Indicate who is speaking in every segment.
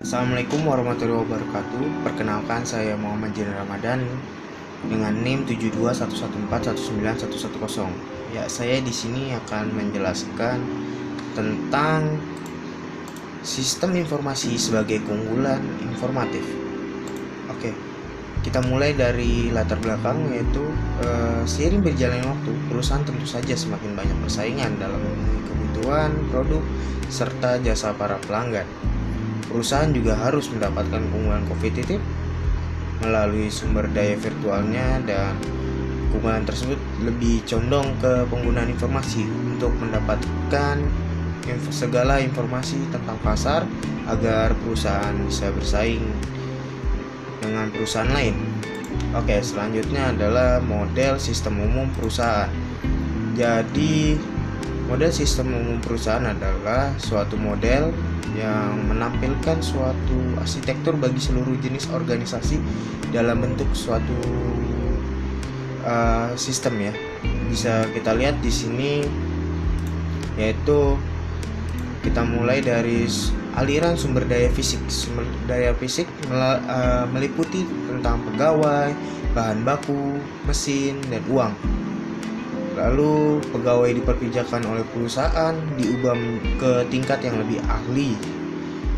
Speaker 1: Assalamualaikum warahmatullahi wabarakatuh. Perkenalkan, saya Muhammad Jin Ramadan dengan NIM 7211419110. Ya, saya di sini akan menjelaskan tentang sistem informasi sebagai keunggulan informatif. Oke, kita mulai dari latar belakang, yaitu seiring berjalannya waktu, perusahaan tentu saja semakin banyak persaingan dalam memenuhi kebutuhan produk serta jasa para pelanggan. Perusahaan juga harus mendapatkan keunggulan kompetitif melalui sumber daya virtualnya, dan keunggulan tersebut lebih condong ke penggunaan informasi untuk mendapatkan segala informasi tentang pasar agar perusahaan bisa bersaing dengan perusahaan lain. Oke, selanjutnya adalah model sistem umum perusahaan. Jadi, model sistem umum perusahaan adalah suatu model yang menampilkan suatu arsitektur bagi seluruh jenis organisasi dalam bentuk suatu sistem, ya. Bisa kita lihat di sini, yaitu kita mulai dari aliran sumber daya fisik. Sumber daya fisik meliputi tentang pegawai, bahan baku, mesin, dan uang. Lalu pegawai diperpijakan oleh perusahaan diubah ke tingkat yang lebih ahli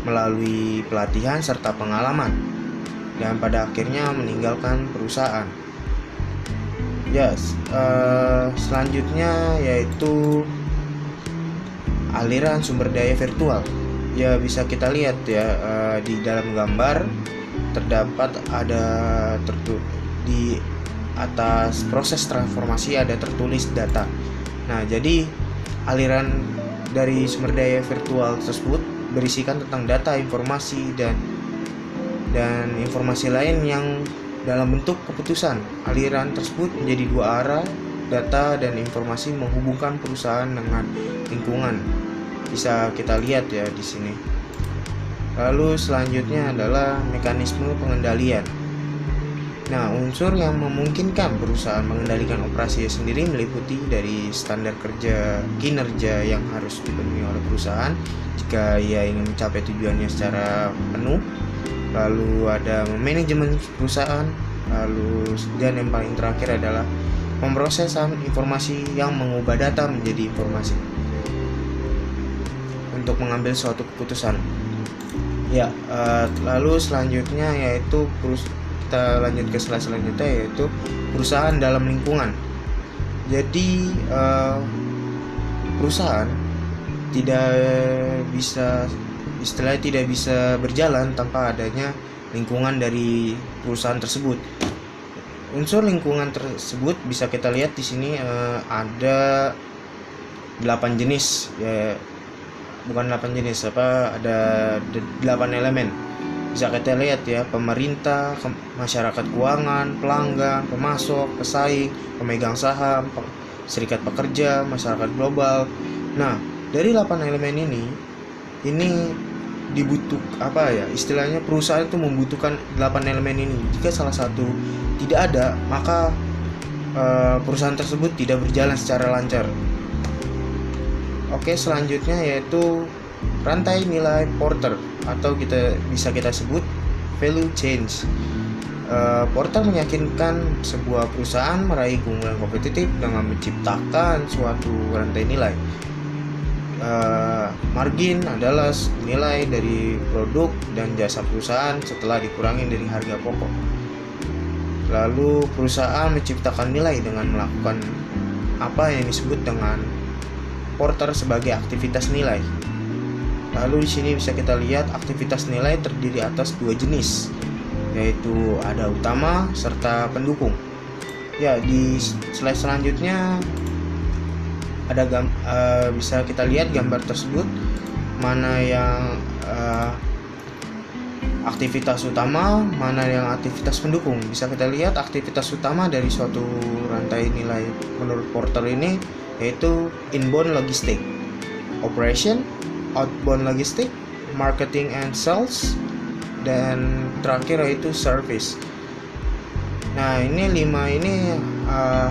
Speaker 1: melalui pelatihan serta pengalaman, dan pada akhirnya meninggalkan perusahaan. Selanjutnya yaitu aliran sumber daya virtual. Ya, bisa kita lihat ya, di dalam gambar terdapat ada di atas proses transformasi ada tertulis data. Nah, jadi aliran dari sumber daya virtual tersebut berisikan tentang data, informasi, dan informasi lain yang dalam bentuk keputusan. Aliran tersebut menjadi dua arah, data dan informasi menghubungkan perusahaan dengan lingkungan. Bisa kita lihat ya di sini. Lalu selanjutnya adalah mekanisme pengendalian. Nah, unsur yang memungkinkan perusahaan mengendalikan operasinya sendiri meliputi dari standar kinerja yang harus dipenuhi oleh perusahaan jika ia ingin mencapai tujuannya secara penuh. Lalu ada manajemen perusahaan. Lalu, dan yang paling terakhir adalah pemrosesan informasi yang mengubah data menjadi informasi untuk mengambil suatu keputusan. Ya, lalu selanjutnya yaitu kita lanjut ke slide selanjutnya, yaitu perusahaan dalam lingkungan. Jadi perusahaan tidak bisa berjalan tanpa adanya lingkungan dari perusahaan tersebut. Unsur lingkungan tersebut bisa kita lihat di sini, ada 8 jenis ya, bukan 8 jenis ada 8 elemen. Bisa kita lihat ya, pemerintah, masyarakat keuangan, pelanggan, pemasok, pesaing, pemegang saham, serikat pekerja, masyarakat global. Nah, dari 8 elemen ini istilahnya perusahaan itu membutuhkan 8 elemen ini. Jika salah satu tidak ada, maka perusahaan tersebut tidak berjalan secara lancar. Oke, selanjutnya yaitu rantai nilai Porter, atau bisa kita sebut value chain. Porter meyakinkan sebuah perusahaan meraih keunggulan kompetitif dengan menciptakan suatu rantai nilai. Margin adalah nilai dari produk dan jasa perusahaan setelah dikurangi dari harga pokok. Lalu perusahaan menciptakan nilai dengan melakukan apa yang disebut dengan Porter sebagai aktivitas nilai. Lalu di sini bisa kita lihat aktivitas nilai terdiri atas 2 jenis, yaitu ada utama serta pendukung. Ya, di slide selanjutnya bisa kita lihat gambar tersebut, mana yang aktivitas utama, mana yang aktivitas pendukung. Bisa kita lihat aktivitas utama dari suatu rantai nilai menurut Porter ini yaitu inbound logistik, operation, outbound logistik, marketing and sales, dan terakhir yaitu service. Nah, ini 5 ini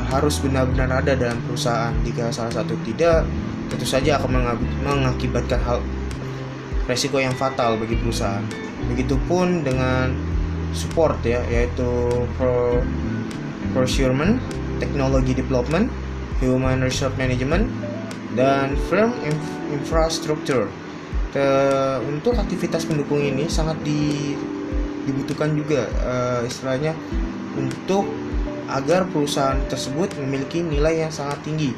Speaker 1: harus benar-benar ada dalam perusahaan. Jika salah satu tidak, tentu saja akan mengakibatkan resiko yang fatal bagi perusahaan. Begitupun dengan support ya, yaitu procurement, technology development, human resource management, dan firm infrastructure. Untuk aktivitas pendukung ini sangat dibutuhkan juga istilahnya untuk agar perusahaan tersebut memiliki nilai yang sangat tinggi.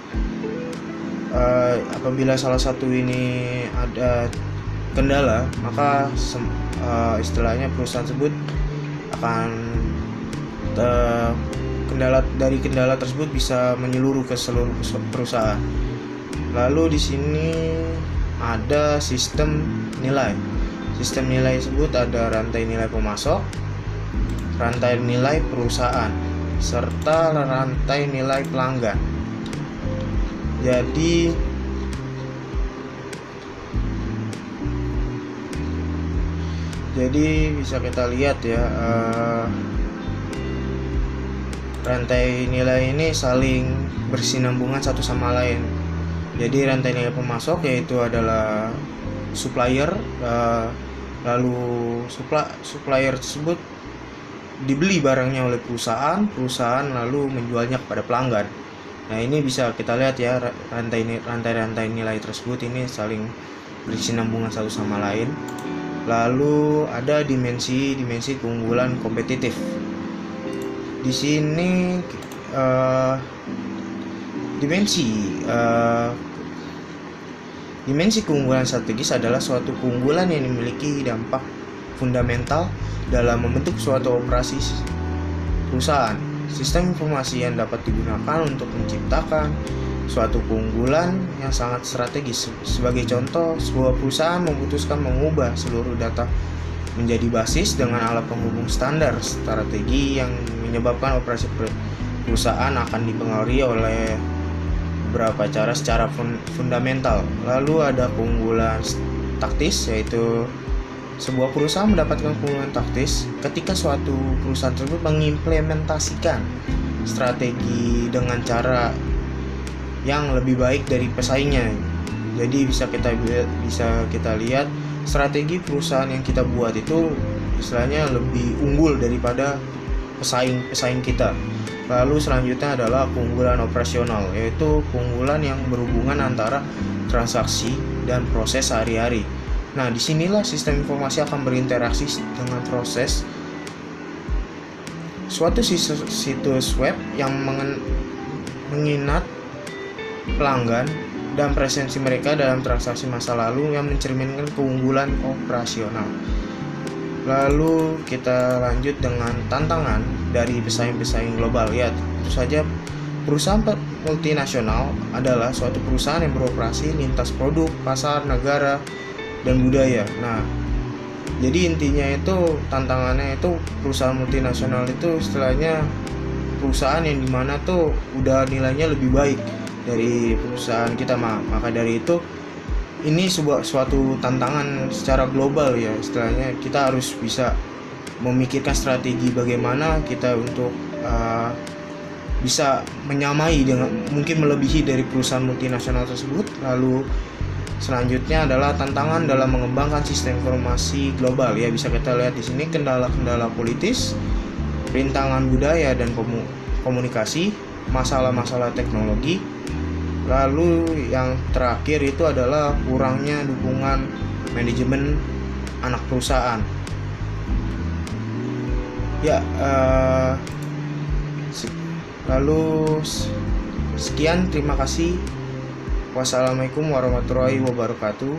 Speaker 1: Apabila salah satu ini ada kendala, maka istilahnya perusahaan tersebut akan kendala tersebut bisa menyeluruh ke seluruh perusahaan. Lalu di sini ada sistem nilai. Sistem nilai tersebut ada rantai nilai pemasok, rantai nilai perusahaan, serta rantai nilai pelanggan. Jadi bisa kita lihat ya, rantai nilai ini saling bersinambungan satu sama lain. Jadi rantai nilai pemasok yaitu adalah supplier, lalu supplier tersebut dibeli barangnya oleh perusahaan lalu menjualnya kepada pelanggan. Nah, ini bisa kita lihat ya, rantai nilai tersebut ini saling bersinambungan satu sama lain. Lalu ada dimensi keunggulan kompetitif. Di sini dimensi keunggulan strategis adalah suatu keunggulan yang memiliki dampak fundamental dalam membentuk suatu operasi perusahaan. Sistem informasi yang dapat digunakan untuk menciptakan suatu keunggulan yang sangat strategis. Sebagai contoh, sebuah perusahaan memutuskan mengubah seluruh data menjadi basis dengan alat penghubung standar strategi yang menyebabkan operasi perusahaan akan dipengaruhi oleh beberapa cara secara fundamental. Lalu ada keunggulan taktis, yaitu sebuah perusahaan mendapatkan keunggulan taktis ketika suatu perusahaan tersebut mengimplementasikan strategi dengan cara yang lebih baik dari pesaingnya. Jadi bisa kita lihat strategi perusahaan yang kita buat itu istilahnya lebih unggul daripada pesaing kita. Lalu selanjutnya adalah keunggulan operasional, yaitu keunggulan yang berhubungan antara transaksi dan proses sehari-hari. Nah, disinilah sistem informasi akan berinteraksi dengan proses. Suatu situs web yang mengingat pelanggan dan presensi mereka dalam transaksi masa lalu yang mencerminkan keunggulan operasional. Lalu kita lanjut dengan tantangan dari pesaing-pesaing global. Ya, tentu saja perusahaan multinasional adalah suatu perusahaan yang beroperasi lintas produk, pasar, negara, dan budaya. Nah, jadi intinya itu tantangannya itu perusahaan multinasional itu istilahnya perusahaan yang dimana tuh udah nilainya lebih baik dari perusahaan kita. Maka dari itu ini suatu tantangan secara global ya, istilahnya kita harus bisa memikirkan strategi bagaimana kita untuk bisa menyamai dengan mungkin melebihi dari perusahaan multinasional tersebut. Lalu selanjutnya adalah tantangan dalam mengembangkan sistem informasi global. Ya, bisa kita lihat di sini kendala-kendala politis, rintangan budaya dan komunikasi, masalah-masalah teknologi. Lalu yang terakhir itu adalah kurangnya dukungan manajemen anak perusahaan. Ya, lalu sekian, terima kasih. Wassalamualaikum warahmatullahi wabarakatuh.